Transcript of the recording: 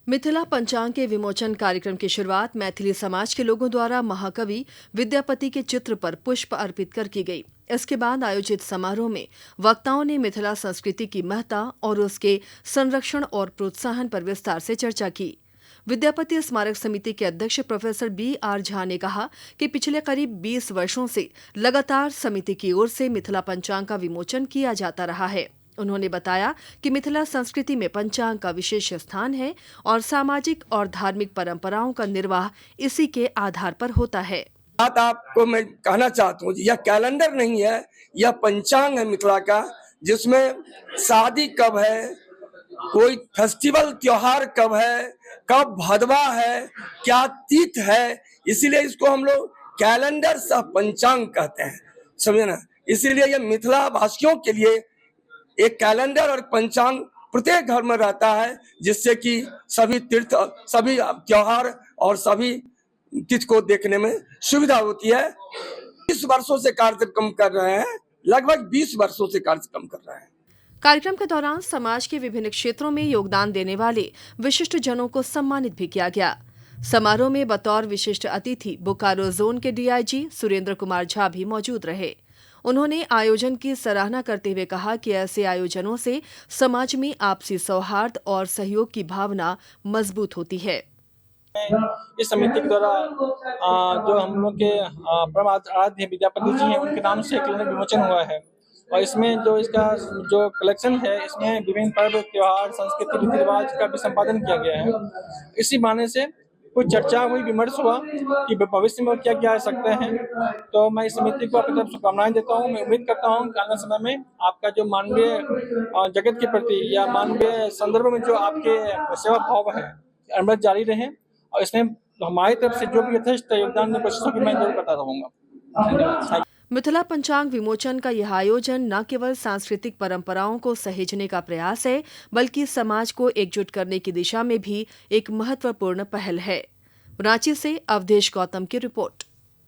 मिथिला पंचांग के विमोचन कार्यक्रम की शुरुआत मैथिली समाज के लोगों द्वारा महाकवि विद्यापति के चित्र पर पुष्प अर्पित कर की गई। इसके बाद आयोजित समारोह में वक्ताओं ने मिथिला संस्कृति की महत्ता और उसके संरक्षण और प्रोत्साहन पर विस्तार से चर्चा की। विद्यापति स्मारक समिति के अध्यक्ष प्रोफेसर B.R. झा ने कहा कि पिछले करीब 20 वर्षों से लगातार समिति की ओर से मिथिला पंचांग का विमोचन किया जाता रहा है। उन्होंने बताया कि मिथिला संस्कृति में पंचांग का विशेष स्थान है और सामाजिक और धार्मिक परंपराओं का निर्वाह इसी के आधार पर होता है। बात आपको मैं कहना चाहता हूँ, यह कैलेंडर नहीं है, यह पंचांग है मिथिला का, जिसमें शादी कब है, कोई फेस्टिवल त्योहार कब है, कब भदवा है, क्या तीथ है, इसीलिए इसको हम लोग कैलेंडर सह पंचांग कहते हैं, समझे ना। इसीलिए यह मिथिला वासियों के लिए एक कैलेंडर और पंचांग प्रत्येक घर में रहता है, जिससे कि सभी तीर्थ, सभी त्योहार और सभी तिथि को देखने में सुविधा होती है। 20 वर्षों से कार्यक्रम कर रहे हैं, लगभग 20 वर्षों से कार्यक्रम कर रहे हैं। कार्यक्रम के दौरान समाज के विभिन्न क्षेत्रों में योगदान देने वाले विशिष्ट जनों को सम्मानित भी किया गया। समारोह में बतौर विशिष्ट अतिथि बोकारो जोन के DIG सुरेंद्र कुमार झा भी मौजूद रहे। उन्होंने आयोजन की सराहना करते हुए कहा कि ऐसे आयोजनों से समाज में आपसी सौहार्द और सहयोग की भावना मजबूत होती है। इस समिति के द्वारा जो हम लोग के परम आराध्य विद्यापति जी हैं, उनके नाम से एक कैलेंडर विमोचन हुआ है और इसमें जो इसका जो कलेक्शन है, इसमें विभिन्न पर्व, त्योहार, संस्कृति, रीति रिवाज का भी संपादन किया गया है। इसी बहाने से कुछ चर्चा हुई, विमर्श हुआ कि भविष्य में क्या किया जा सकते हैं। तो मैं इस समिति को अपनी तरफ शुभकामनाएं देता हूं। मैं उम्मीद करता हूं कि आने समय में आपका जो मानवीय जगत के प्रति या मानवीय संदर्भ में जो आपके सेवा भाव है, अमृत जारी रहे और इसमें हमारी तरफ से जो भी यथेष्ट योगदान की कोशिश होगी, मैं जरूर करता रहूंगा। धन्यवाद। मिथिला पंचांग विमोचन का यह आयोजन न केवल सांस्कृतिक परंपराओं को सहेजने का प्रयास है, बल्कि समाज को एकजुट करने की दिशा में भी एक महत्वपूर्ण पहल है। रांची से अवधेश गौतम की रिपोर्ट।